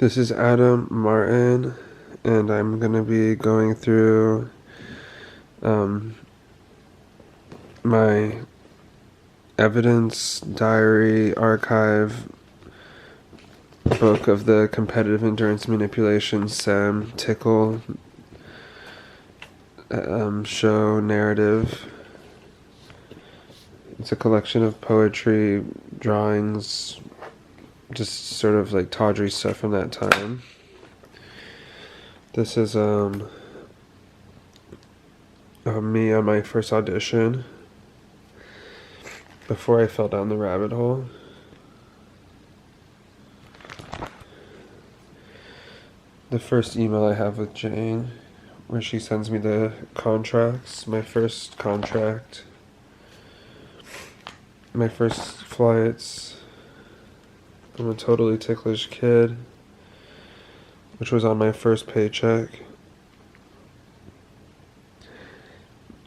This is Adam Martin, and I'm going to be going through my evidence diary archive book of the competitive endurance manipulation tickle show narrative. It's a collection of poetry, drawings, just sort of like tawdry stuff from that time. This is me on my first audition before I fell down the rabbit hole. The first email I have with Jane, where she sends me the contracts, my first contract, my first flights. I'm a totally ticklish kid, which was on my first paycheck.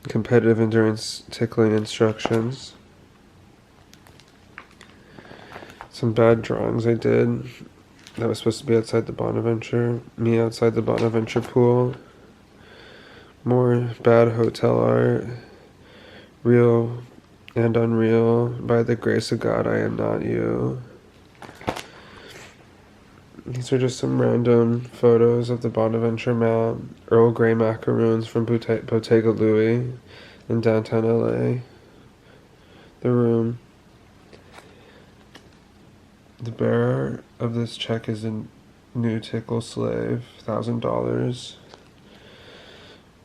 Competitive endurance tickling instructions. Some bad drawings I did that was supposed to be outside the Bonaventure. Me outside the Bonaventure pool. More bad hotel art. Real and unreal. By the grace of God, I am not you. These are just some random photos of the Bonaventure map. Earl Grey macaroons from Bottega Louie in downtown LA. The room. The bearer of this check is a new tickle slave, $1,000.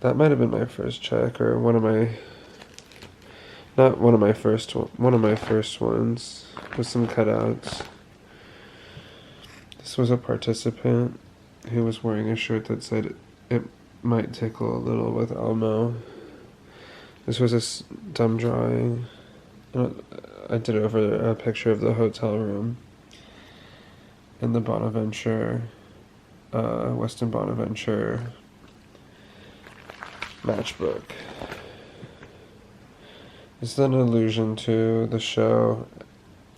That might have been my first check, or one of my first ones with some cutouts. This was a participant who was wearing a shirt that said it might tickle a little with Elmo. This was a dumb drawing. I did it over a picture of the hotel room in the Bonaventure, Westin Bonaventure matchbook. This is an allusion to the show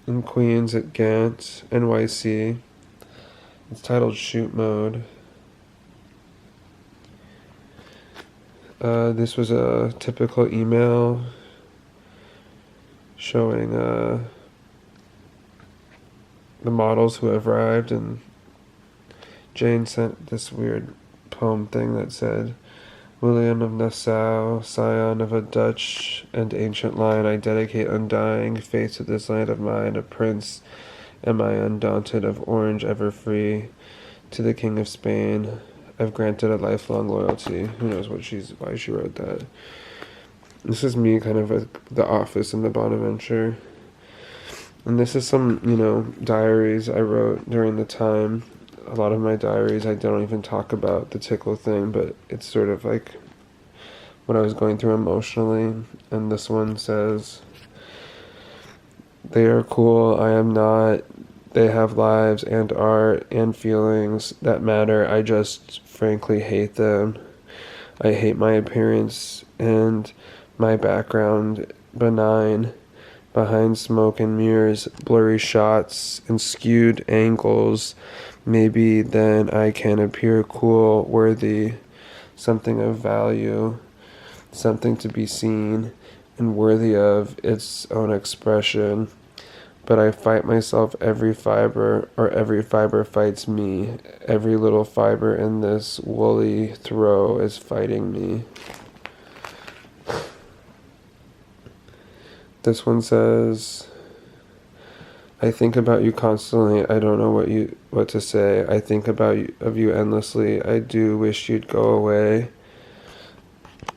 in Queens at Gant, NYC. It's titled Shoot Mode. This was a typical email showing the models who have arrived, and Jane sent this weird poem thing that said, William of Nassau, scion of a Dutch and ancient line, I dedicate undying faith to this land of mine, a prince am I undaunted, of Orange ever free, to the King of Spain I've granted a lifelong loyalty. Who knows why she wrote that. This is me kind of at the office in the Bonaventure. And this is some, diaries I wrote during the time. A lot of my diaries, I don't even talk about the tickle thing, but it's sort of like what I was going through emotionally. And this one says, they are cool, I am not. They have lives and art and feelings that matter. I just frankly hate them. I hate my appearance and my background benign. Behind smoke and mirrors, blurry shots and skewed angles, maybe then I can appear cool, worthy, something of value, something to be seen and worthy of its own expression. But I fight myself every fiber, or every fiber fights me. Every little fiber in this woolly throw is fighting me. This one says, I think about you constantly. I don't know what to say. I think of you endlessly. I do wish you'd go away.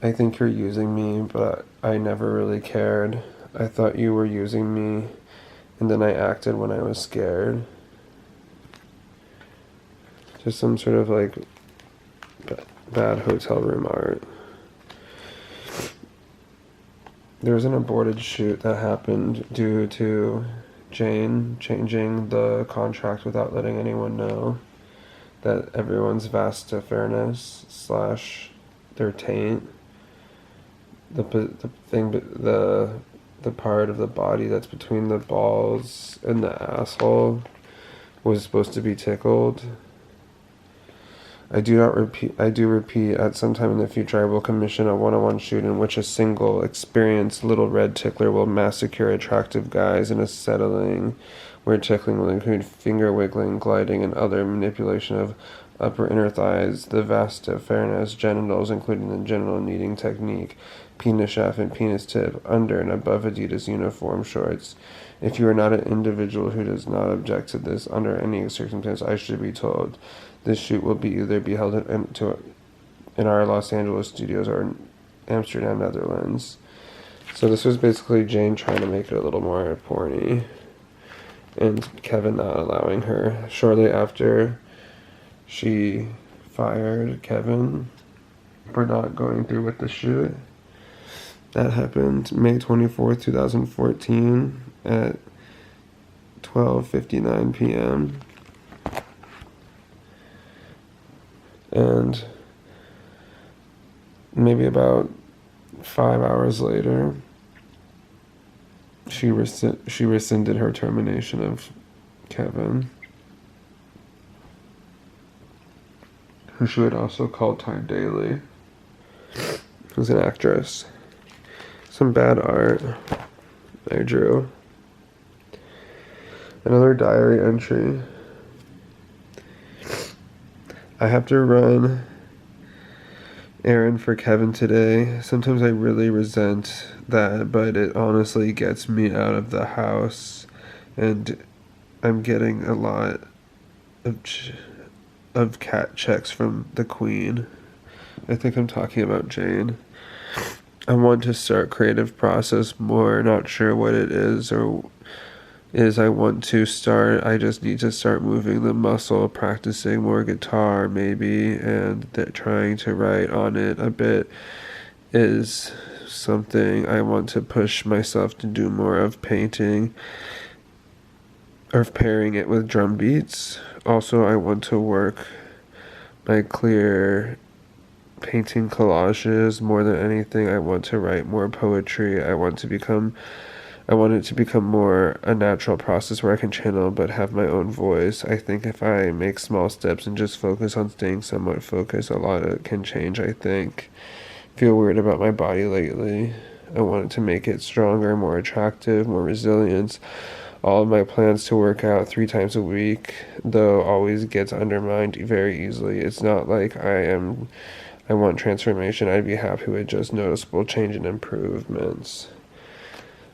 I think you're using me, but I never really cared. I thought you were using me, and then I acted when I was scared. Just some sort of like bad hotel room art. There was an aborted shoot that happened due to Jane changing the contract without letting anyone know that everyone's vast fairness / their taint, the part of the body that's between the balls and the asshole was supposed to be tickled, I do repeat, at some time in the future I will commission a one-on-one shoot in which a single, experienced little red tickler will massacre attractive guys in a settling where tickling will include finger wiggling, gliding, and other manipulation of upper inner thighs, the vasta, fairness, genitals, including the genital kneading technique, penis shaft and penis tip, under and above Adidas uniform shorts. If you are not an individual who does not object to this under any circumstance, I should be told. This shoot will either be held in our Los Angeles studios or in Amsterdam, Netherlands. So this was basically Jane trying to make it a little more porny, and Kevin not allowing her. Shortly after, she fired Kevin for not going through with the shoot. That happened May 24th, 2014 at 12:59 p.m. And maybe about 5 hours later, she rescinded her termination of Kevin, who she would also call Time Daly, who's an actress. Some bad art I drew. Another diary entry. I have to run errand for Kevin today. Sometimes I really resent that, but it honestly gets me out of the house, and I'm getting a lot of cat checks from the Queen. I think I'm talking about Jane. I want to start creative process more. Not sure what it is or is I want to start. I just need to start moving the muscle, practicing more guitar maybe, and trying to write on it a bit is something I want to push myself to do more of, painting or pairing it with drum beats. Also, I want to work my clear painting collages more than anything. I want to write more poetry. I want it to become more a natural process where I can channel but have my own voice. I think if I make small steps and just focus on staying somewhat focused, a lot of it can change, I think. Feel weird about my body lately. I wanted to make it stronger, more attractive, more resilient. All of my plans to work out 3 times a week, though, always gets undermined very easily. It's not like I want transformation. I'd be happy with just noticeable change and improvements.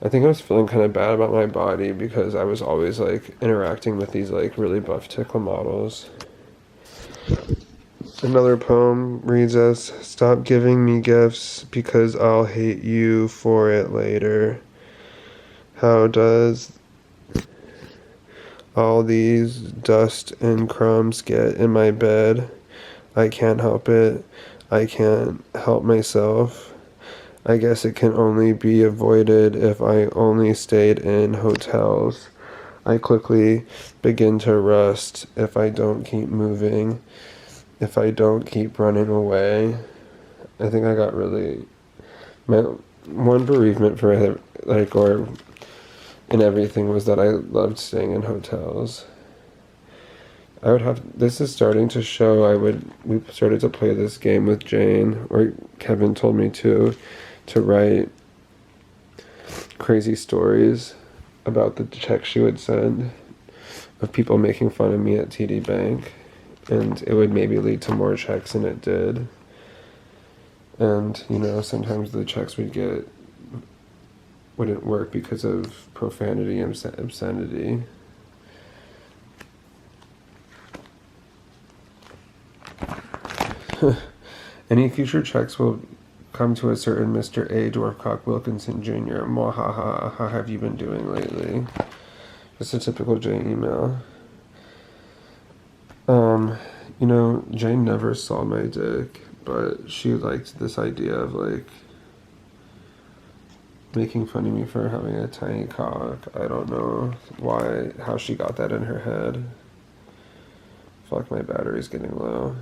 I think I was feeling kind of bad about my body because I was always like interacting with these like really buff tickle models. Another poem reads as, "Stop giving me gifts because I'll hate you for it later. How does all these dust and crumbs get in my bed? I can't help it. I can't help myself. I guess it can only be avoided if I only stayed in hotels. I quickly begin to rust if I don't keep moving, if I don't keep running away." I think I got really... My one bereavement for in everything was that I loved staying in hotels. This is starting to show. We started to play this game with Jane, or Kevin told me to write crazy stories about the checks she would send of people making fun of me at TD Bank, and it would maybe lead to more checks than it did. And, sometimes the checks we'd get wouldn't work because of profanity and obscenity. Any future checks will come to a certain Mr. A. Dwarfcock Wilkinson Jr. Mwahaha, how have you been doing lately? Just a typical Jane email. Jane never saw my dick, but she liked this idea of, making fun of me for having a tiny cock. I don't know how she got that in her head. I feel like my battery's getting low.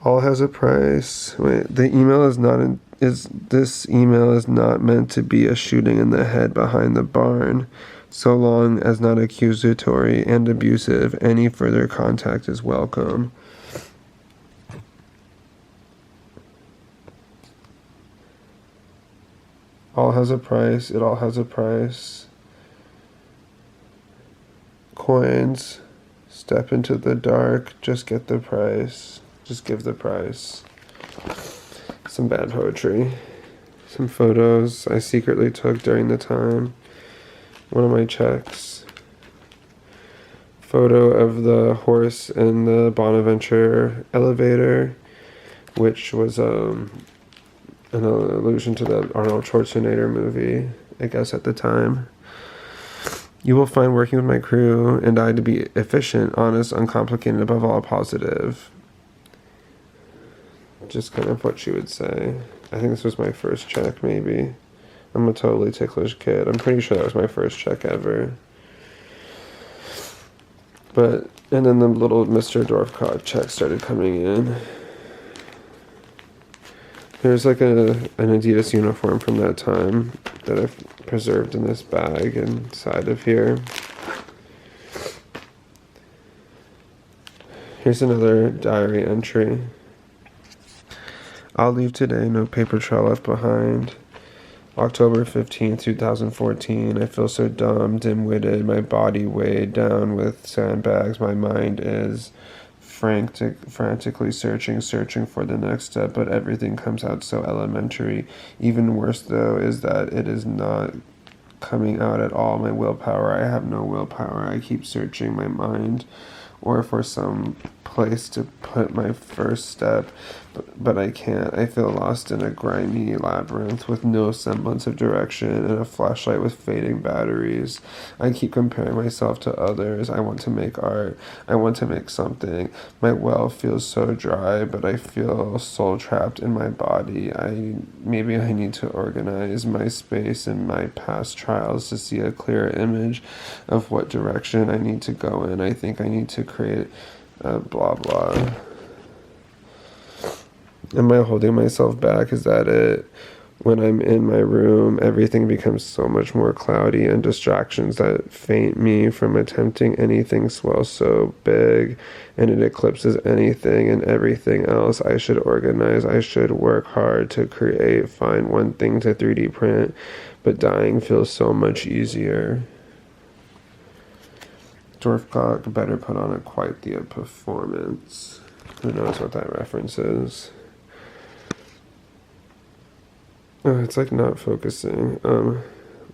All has a price. Wait, this email is not meant to be a shooting in the head behind the barn. So long as not accusatory and abusive, any further contact is welcome. All has a price. It all has a price. Coins. Step into the dark. Just get the price. Just give the price. Some bad poetry. Some photos I secretly took during the time. One of my checks. Photo of the horse in the Bonaventure elevator, which was an allusion to the Arnold Schwarzenegger movie, I guess, at the time. You will find working with my crew and I to be efficient, honest, uncomplicated, above all positive. Just kind of what she would say. I think this was my first check, maybe. I'm a totally ticklish kid. I'm pretty sure that was my first check ever. And then the little Mr. Dorfcock check started coming in. There's like an Adidas uniform from that time that I've preserved in this bag inside of here. Here's another diary entry. I'll leave today, no paper trail left behind. October 15th, 2014. I feel so dumb, dim-witted, my body weighed down with sandbags. My mind is frantically searching for the next step, but everything comes out so elementary. Even worse, though, is that it is not coming out at all. My willpower, I have no willpower. I keep searching my mind or for some place to put my first step, but I can't. I feel lost in a grimy labyrinth with no semblance of direction and a flashlight with fading batteries. I keep comparing myself to others. I want to make art. I want to make something. My well feels so dry, but I feel soul trapped in my body. Maybe I need to organize my space and my past trials to see a clearer image of what direction I need to go in. I think I need to create blah blah. Am I holding myself back? Is that it? When I'm in my room, everything becomes so much more cloudy, and distractions that faint me from attempting anything swell so big, and it eclipses anything and everything else. I should organize. I should work hard to create, find one thing to 3D print, but dying feels so much easier. Dorfcock better put on quite the performance. Who knows what that reference is? Oh, it's like not focusing.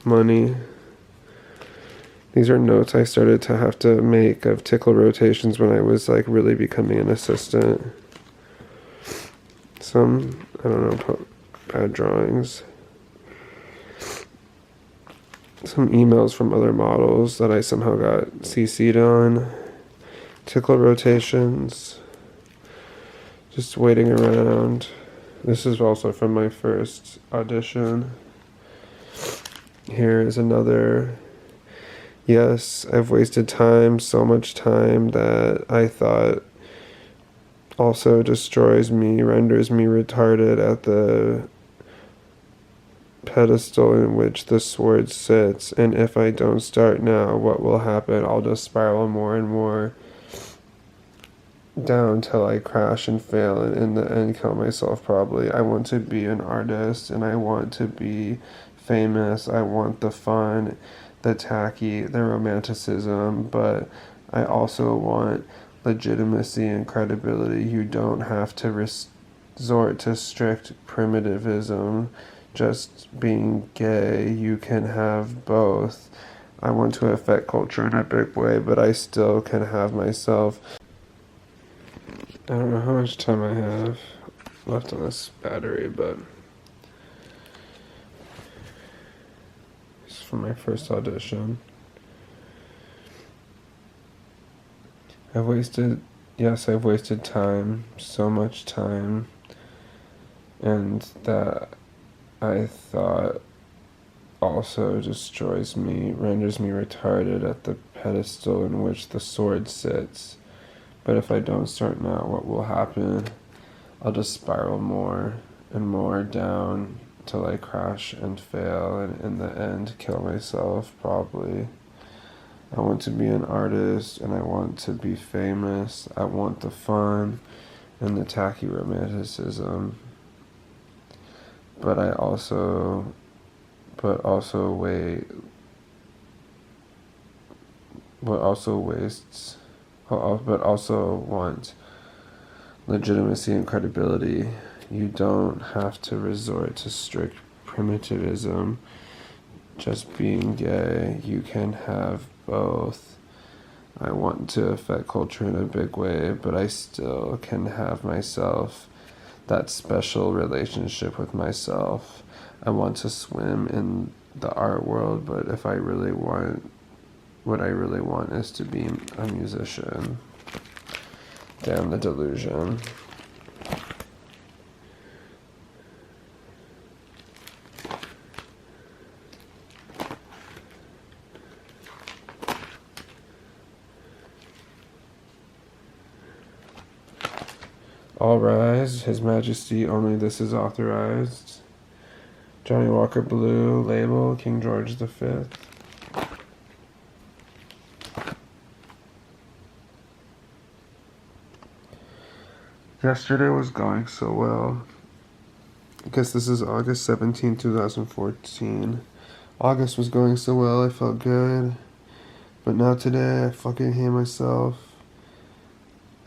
Money. These are notes I started to have to make of tickle rotations when I was like really becoming an assistant. Some, I don't know, bad drawings. Some emails from other models that I somehow got CC'd on. Tickle rotations. Just waiting around. This is also from my first audition. Here is another. Yes, I've wasted time, so much time that I thought also destroys me, renders me retarded at the pedestal in which the sword sits, and if I don't start now, what will happen? I'll just spiral more and more down till I crash and fail and in the end kill myself probably. I want to be an artist and I want to be famous. I want the fun, the tacky, the romanticism, but I also want legitimacy and credibility. You don't have to resort to strict primitivism. Just being gay, you can have both. I want to affect culture in a big way, but I still can have myself. I don't know how much time I have left on this battery, but it's from my first audition. I've wasted time, so much time, and that I thought also destroys me, renders me retarded at the pedestal in which the sword sits. But if I don't start now, what will happen? I'll just spiral more and more down till I crash and fail, and in the end kill myself, probably. I want to be an artist and I want to be famous. I want the fun and the tacky romanticism. But I also, but also wait, but also wastes, but also want legitimacy and credibility. You don't have to resort to strict primitivism. Just being gay, you can have both. I want to affect culture in a big way, but I still can have myself, that special relationship with myself. I want to swim in the art world, but if I really want, what I really want is to be a musician. Damn the delusion. All rise, His Majesty, only this is authorized. Johnny Walker Blue, label, King George V. Yesterday was going so well. I guess this is August 17, 2014. August was going so well, I felt good. But now today, I fucking hate myself.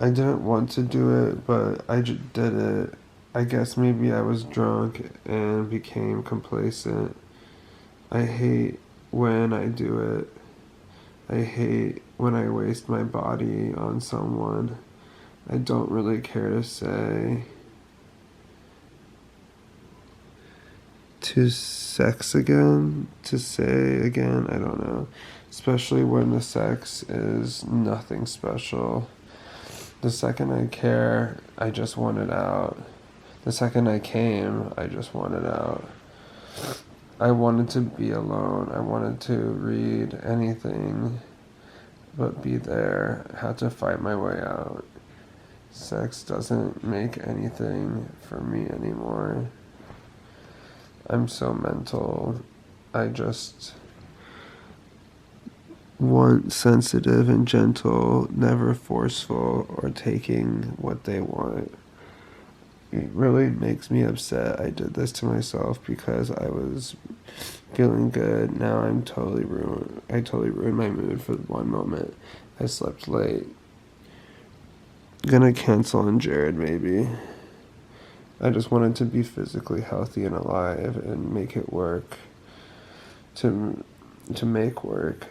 I didn't want to do it, but I just did it. I guess maybe I was drunk and became complacent. I hate when I do it. I hate when I waste my body on someone. I don't really care to say. To sex again? To say again? I don't know. Especially when the sex is nothing special. The second I care, I just want it out. The second I came, I just wanted out. I wanted to be alone. I wanted to read anything but be there. Had to fight my way out. Sex doesn't make anything for me anymore. I'm so mental. I just want sensitive and gentle, never forceful or taking what they want. It really makes me upset. I did this to myself because I was feeling good. Now I'm totally ruined. I totally ruined my mood for one moment. I slept late. Gonna cancel on Jared maybe. I just wanted to be physically healthy and alive and make it work. To make work.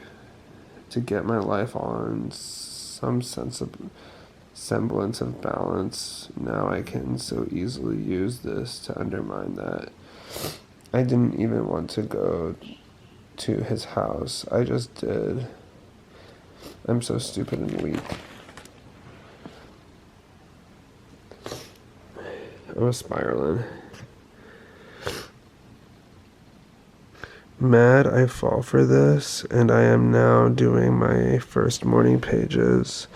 To get my life on some semblance of balance. Now I can so easily use this to undermine that. I didn't even want to go to his house. I just did. I'm so stupid and weak. I was spiraling. Mad I fall for this, and I am now doing my first morning pages.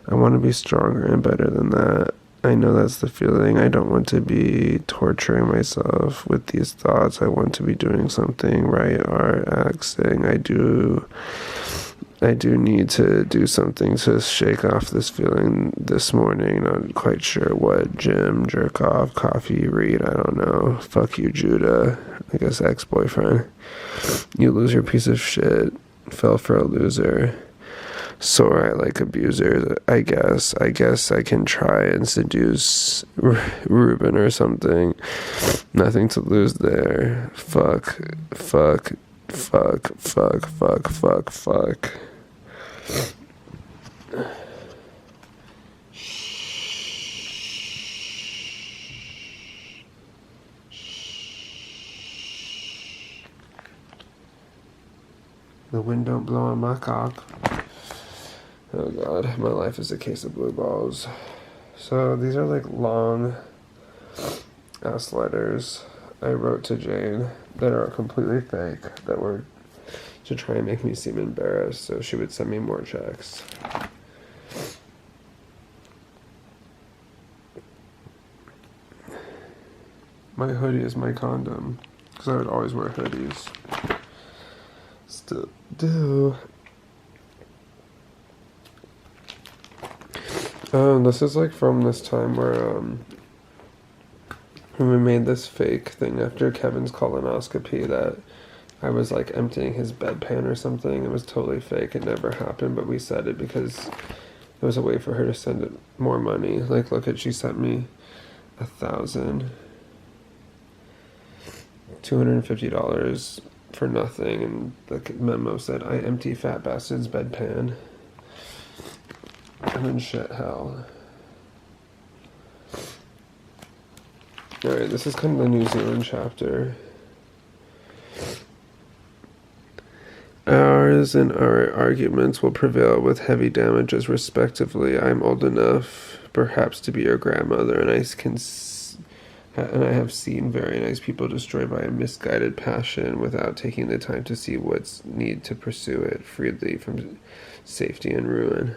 I want to be stronger and better than that. I know that's the feeling. I don't want to be torturing myself with these thoughts. I want to be doing something, right? Art, acting. I do need to do something to shake off this feeling this morning. Not quite sure what. Gym, jerk off, coffee, read. I don't know. Fuck you, Judah. I guess ex-boyfriend. You loser piece of shit. Fell for a loser. Sore I like abusers. I guess I can try and seduce Ruben or something. Nothing to lose there. Fuck. The wind don't blow on my cock. Oh god, my life is a case of blue balls. So these are like long ass letters I wrote to Jane that are completely fake, that were to try and make me seem embarrassed so she would send me more checks. My hoodie is my condom, because I would always wear hoodies. Still do. This is like from this time where when we made this fake thing after Kevin's colonoscopy that I was like emptying his bedpan or something. It was totally fake. It never happened, but we said it because it was a way for her to send it more money. Like, look at, she sent me $1,250 for nothing, and the memo said, "I empty fat bastard's bedpan." I'm in shit hell. Alright, this is kind of the New Zealand chapter. Ours and our arguments will prevail with heavy damages respectively. I am old enough, perhaps, to be your grandmother, and I have seen very nice people destroyed by a misguided passion without taking the time to see what's need to pursue it freely from safety and ruin.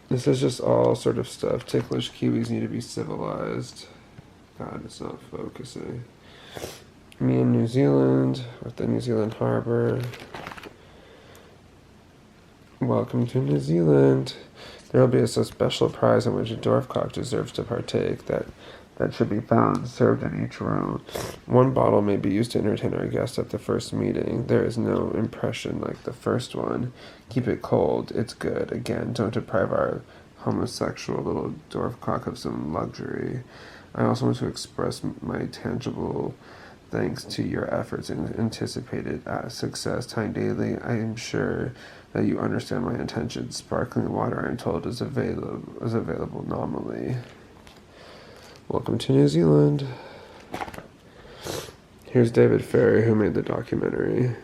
This is just all sort of stuff. Ticklish Kiwis need to be civilized. God, it's not focusing. Me in New Zealand, with the New Zealand Harbor. Welcome to New Zealand. There will be a special prize in which a Dwarfcock deserves to partake that should be found served in each room. One bottle may be used to entertain our guests at the first meeting. There is no impression like the first one. Keep it cold. It's good. Again, don't deprive our homosexual little Dwarfcock of some luxury. I also want to express my tangible thanks to your efforts and anticipated success. Tyne Daly, I am sure that you understand my intentions. Sparkling water, I am told, is available nominally. Welcome to New Zealand. Here's David Ferrier, who made the documentary.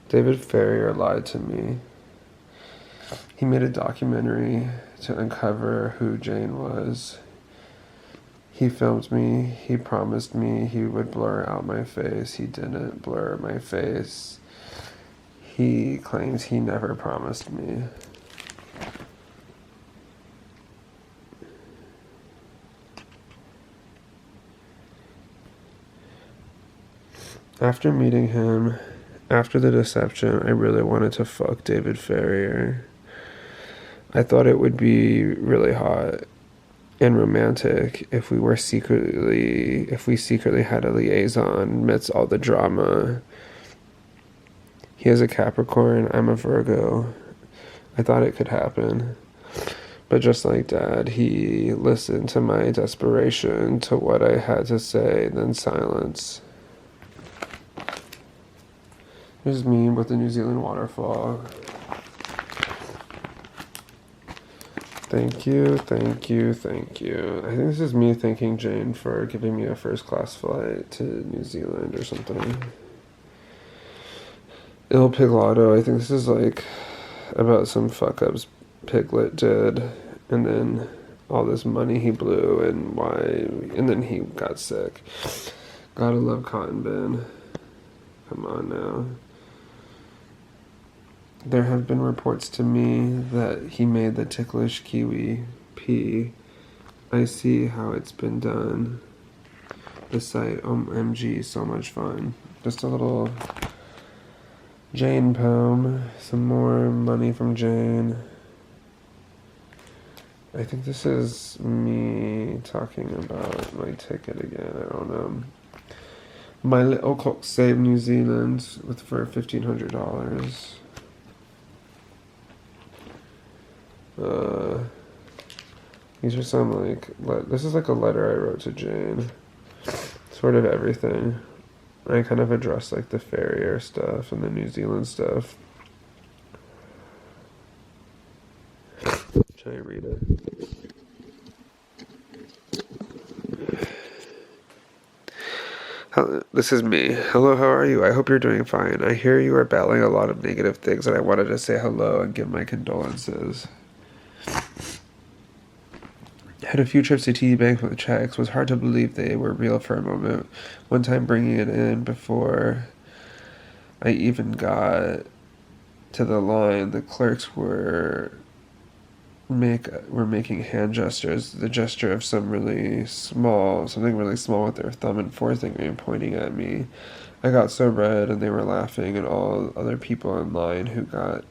David Ferrier lied to me. He made a documentary to uncover who Jane was. He filmed me. He promised me he would blur out my face. He didn't blur my face. He claims he never promised me. After meeting him, after the deception, I really wanted to fuck David Ferrier. I thought it would be really hot and romantic if we secretly had a liaison amidst all the drama. He is a Capricorn, I'm a Virgo. I thought it could happen. But just like Dad, he listened to my desperation, to what I had to say, then silence. Here's me with the New Zealand waterfall. Thank you, thank you, thank you. I think this is me thanking Jane for giving me a first-class flight to New Zealand or something. Il Piglotto, I think this is like about some fuck-ups Piglet did, and then all this money he blew, and then he got sick. Gotta love Cotton Bin. Come on now. There have been reports to me that he made the ticklish kiwi pee. I see how it's been done. The site, OMG, so much fun. Just a little Jane poem. Some more money from Jane. I think this is me talking about my ticket again. I don't know. My little cock saved New Zealand for $1,500. These are some this is like a letter I wrote to Jane. Sort of everything. I kind of addressed like the Ferrier stuff and the New Zealand stuff. Should I read it? This is me. Hello, how are you? I hope you're doing fine. I hear you are battling a lot of negative things, and I wanted to say hello and give my condolences. Had a few trips to TD Bank with checks. Was hard to believe they were real for a moment. One time bringing it in before I even got to the line, the clerks were making hand gestures, the gesture of something really small with their thumb and forefinger and pointing at me. I got so red, and they were laughing, and all other people in line who got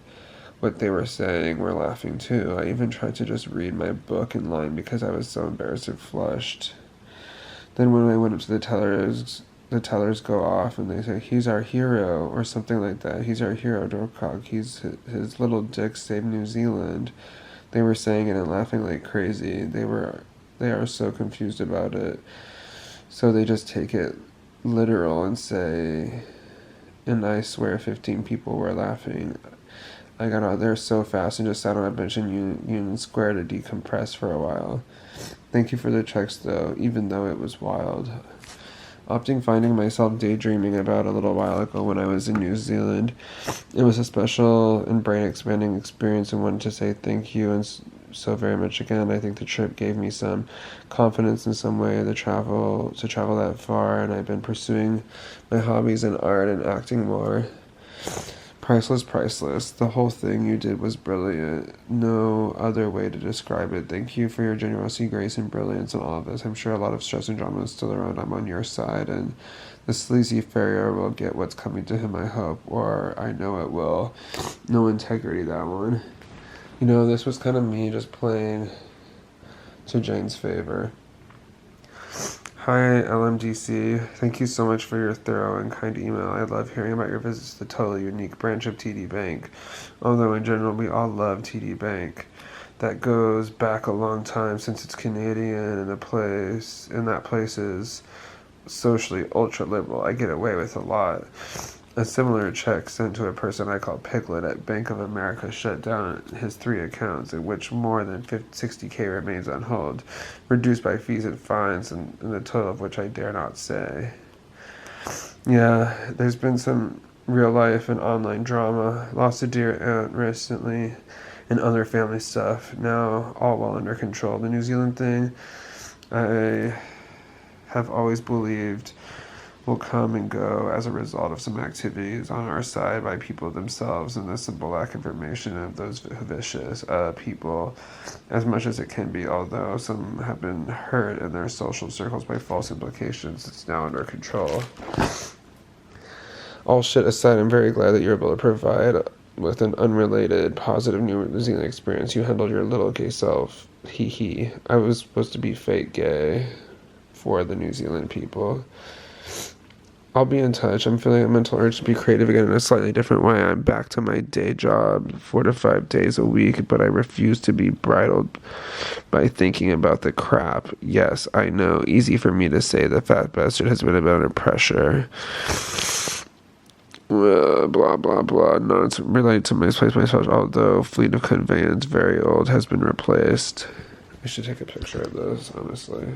what they were saying were laughing too. I even tried to just read my book in line because I was so embarrassed and flushed. Then when I went up to the tellers go off and they say, "He's our hero," or something like that. "He's our hero, Dorcock. His little dick saved New Zealand." They were saying it and laughing like crazy. They are so confused about it. So they just take it literal and say, and I swear 15 people were laughing. I got out there so fast and just sat on a bench in Union Square to decompress for a while. Thank you for the checks, though, even though it was wild. Finding myself daydreaming about a little while ago when I was in New Zealand. It was a special and brain-expanding experience and wanted to say thank you and so very much again. I think the trip gave me some confidence in some way to travel that far, and I've been pursuing my hobbies in art and acting more. Priceless. The whole thing you did was brilliant. No other way to describe it. Thank you for your generosity, grace, and brilliance in all of this. I'm sure a lot of stress and drama is still around. I'm on your side, and the sleazy farrier will get what's coming to him, I hope, or I know it will. No integrity, that one. This was kind of me just playing to Jane's favor. Hi, LMDC. Thank you so much for your thorough and kind email. I love hearing about your visits to the totally unique branch of TD Bank. Although in general, we all love TD Bank. That goes back a long time since it's Canadian and that place is socially ultra-liberal. I get away with a lot. A similar check sent to a person I call Piglet at Bank of America shut down his 3 accounts, in which more than $60K remains on hold, reduced by fees and fines, and the total of which I dare not say. Yeah, there's been some real life and online drama. Lost a dear aunt recently, and other family stuff. Now all well under control. The New Zealand thing, I have always believed will come and go as a result of some activities on our side by people themselves and the simple lack of information of those vicious people, as much as it can be, although some have been hurt in their social circles by false implications. It's now under control. All shit aside, I'm very glad that you're able to provide with an unrelated, positive New Zealand experience. You handled your little gay self. Hee hee. I was supposed to be fake gay for the New Zealand people. I'll be in touch. I'm feeling a mental urge to be creative again in a slightly different way. I'm back to my day job, 4 to 5 days a week, but I refuse to be bridled by thinking about the crap. Yes, I know. Easy for me to say. The fat bastard has been a bit under pressure. Blah, blah, blah. Not related to myself, although fleet of conveyance, very old, has been replaced. We should take a picture of this, honestly.